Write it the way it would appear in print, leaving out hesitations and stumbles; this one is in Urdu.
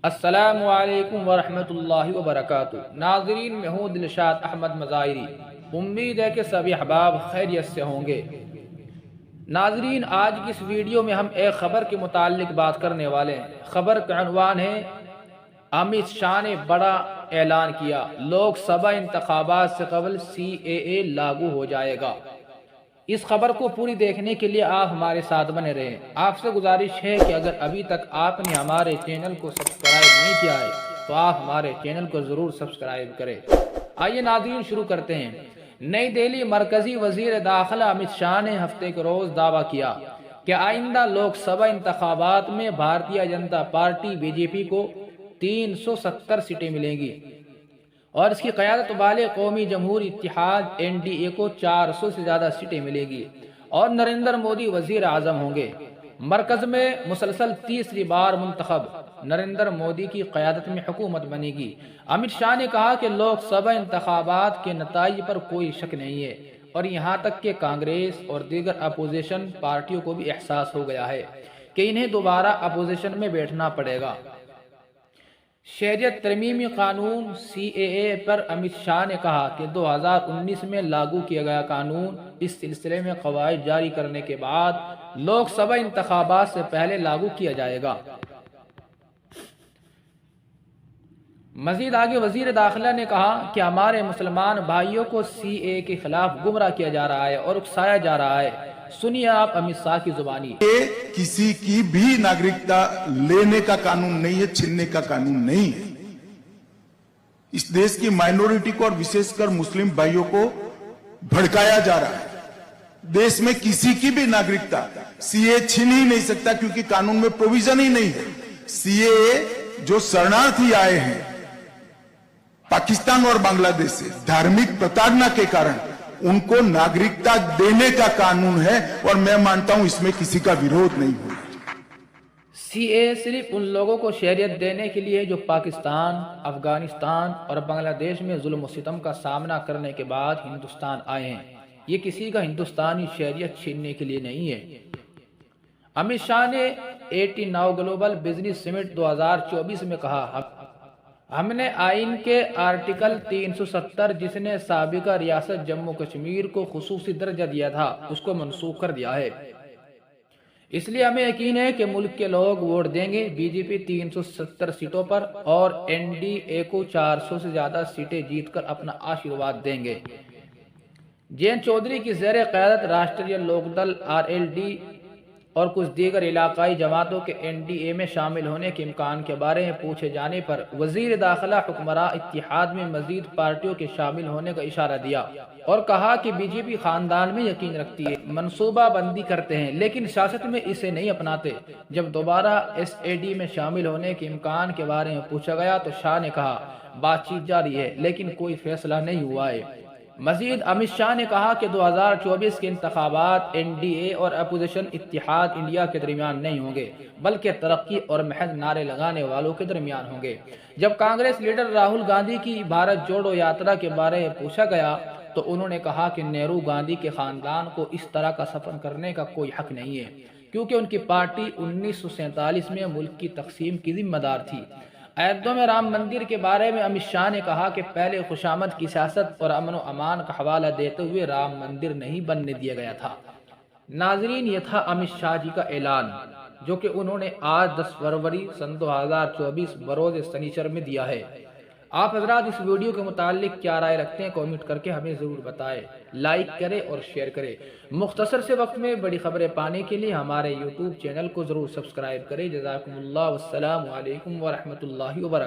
السلام علیکم ورحمۃ اللہ وبرکاتہ۔ ناظرین، میں ہوں دلشاد احمد مظاہری۔ امید ہے کہ سبھی احباب خیریت سے ہوں گے۔ ناظرین، آج کی اس ویڈیو میں ہم ایک خبر کے متعلق بات کرنے والے ہیں۔ خبر کا عنوان ہے امت شاہ نے بڑا اعلان کیا، لوک سبھا انتخابات سے قبل CAA لاگو ہو جائے گا۔ اس خبر کو پوری دیکھنے کے لیے آپ ہمارے ساتھ بنے رہیں۔ آپ سے گزارش ہے کہ اگر ابھی تک آپ نے ہمارے چینل کو سبسکرائب نہیں کیا ہے تو آپ ہمارے چینل کو ضرور سبسکرائب کریں۔ آئیے ناظرین، شروع کرتے ہیں۔ نئی دہلی، مرکزی وزیر داخلہ امت شاہ نے ہفتے کے روز دعویٰ کیا کہ آئندہ لوک سبھا انتخابات میں بھارتیہ جنتا پارٹی BJP کو 370 سیٹیں ملیں گی اور اس کی قیادت والے قومی جمہوری اتحاد NDA کو 400 سے زیادہ سیٹیں ملے گی اور نریندر مودی وزیر اعظم ہوں گے۔ مرکز میں مسلسل تیسری بار منتخب نریندر مودی کی قیادت میں حکومت بنے گی۔ امت شاہ نے کہا کہ لوک سبھا انتخابات کے نتائج پر کوئی شک نہیں ہے اور یہاں تک کہ کانگریس اور دیگر اپوزیشن پارٹیوں کو بھی احساس ہو گیا ہے کہ انہیں دوبارہ اپوزیشن میں بیٹھنا پڑے گا۔ شہریت ترمیمی قانون CAA پر امت شاہ نے کہا کہ 2019 میں لاگو کیا گیا قانون اس سلسلے میں قواعد جاری کرنے کے بعد لوک سبھا انتخابات سے پہلے لاگو کیا جائے گا۔ مزید آگے وزیر داخلہ نے کہا کہ ہمارے مسلمان بھائیوں کو CAA کے خلاف گمراہ کیا جا رہا ہے اور اکسایا جا رہا ہے۔ سنیے آپ امت شاہ کی زبانی۔ یہ کسی کی بھی ناگرکتا لینے کا قانون نہیں ہے، چھیننے کا قانون نہیں ہے۔ اس دیش کی مائنورٹی کو اور وشیش کر مسلم بھائیوں کو بھڑکایا جا رہا ہے۔ دیش میں کسی کی بھی ناگرکتا CAA چھین ہی نہیں سکتا کیونکہ قانون میں پروویژن ہی نہیں ہے۔ CAA جو شرنارتھی آئے ہیں پاکستان اور بنگلہ دیش سے دھارمک پرتاڑنا کے کارن ان کو ناگرکتا دینے کا قانون ہے اور میں مانتا ہوں اس میں کسی کا ویرودھ نہیں ہونا۔ CAA صرف ان لوگوں کو شہریت دینے کے لیے جو پاکستان، افغانستان اور بنگلہ دیش میں ظلم و ستم کا سامنا کرنے کے بعد ہندوستان آئے ہیں۔ یہ کسی کا ہندوستانی شہریت چھیننے کے لیے نہیں ہے۔ امت شاہ نے 89 گلوبل بزنس سمٹ 2024 میں کہا، ہم نے آئین کے آرٹیکل 370 جس نے سابقہ ریاست جموں کشمیر کو خصوصی درجہ دیا تھا اس کو منسوخ کر دیا ہے۔ اس لیے ہمیں یقین ہے کہ ملک کے لوگ ووٹ دیں گے۔ BJP 370 سیٹوں پر اور NDA کو 400 سے زیادہ سیٹیں جیت کر اپنا آشیرواد دیں گے۔ جین چودھری کی زیر قیادت راشٹریہ لوک دل RLD اور کچھ دیگر علاقائی جماعتوں کے NDA میں شامل ہونے کے امکان کے بارے میں پوچھے جانے پر وزیر داخلہ حکمراں اتحاد میں مزید پارٹیوں کے شامل ہونے کا اشارہ دیا اور کہا کہ BJP خاندان میں یقین رکھتی ہے، منصوبہ بندی کرتے ہیں لیکن سیاست میں اسے نہیں اپناتے۔ جب دوبارہ SAD میں شامل ہونے کے امکان کے بارے میں پوچھا گیا تو شاہ نے کہا بات چیت جاری ہے لیکن کوئی فیصلہ نہیں ہوا ہے۔ مزید امت شاہ نے کہا کہ 2024 کے انتخابات NDA اور اپوزیشن اتحاد انڈیا کے درمیان نہیں ہوں گے بلکہ ترقی اور محض نعرے لگانے والوں کے درمیان ہوں گے۔ جب کانگریس لیڈر راہل گاندھی کی بھارت جوڑو یاترا کے بارے میں پوچھا گیا تو انہوں نے کہا کہ نہرو گاندھی کے خاندان کو اس طرح کا سفر کرنے کا کوئی حق نہیں ہے کیونکہ ان کی پارٹی 1947 میں ملک کی تقسیم کی ذمہ دار تھی۔ ایودھیا میں رام مندر کے بارے میں امت شاہ نے کہا کہ پہلے خوشامد کی سیاست اور امن و امان کا حوالہ دیتے ہوئے رام مندر نہیں بننے دیا گیا تھا۔ ناظرین، یہ تھا امت شاہ جی کا اعلان جو کہ انہوں نے آج 10 فروری سن 2024 بروز سنیچر میں دیا ہے۔ آپ حضرات اس ویڈیو کے متعلق کیا رائے رکھتے ہیں کامنٹ کر کے ہمیں ضرور بتائیں۔ لائک کریں اور شیئر کریں۔ مختصر سے وقت میں بڑی خبریں پانے کے لیے ہمارے YouTube چینل کو ضرور سبسکرائب کریں۔ جزاکم اللہ، والسلام علیکم ورحمۃ اللہ وبرکاتہ۔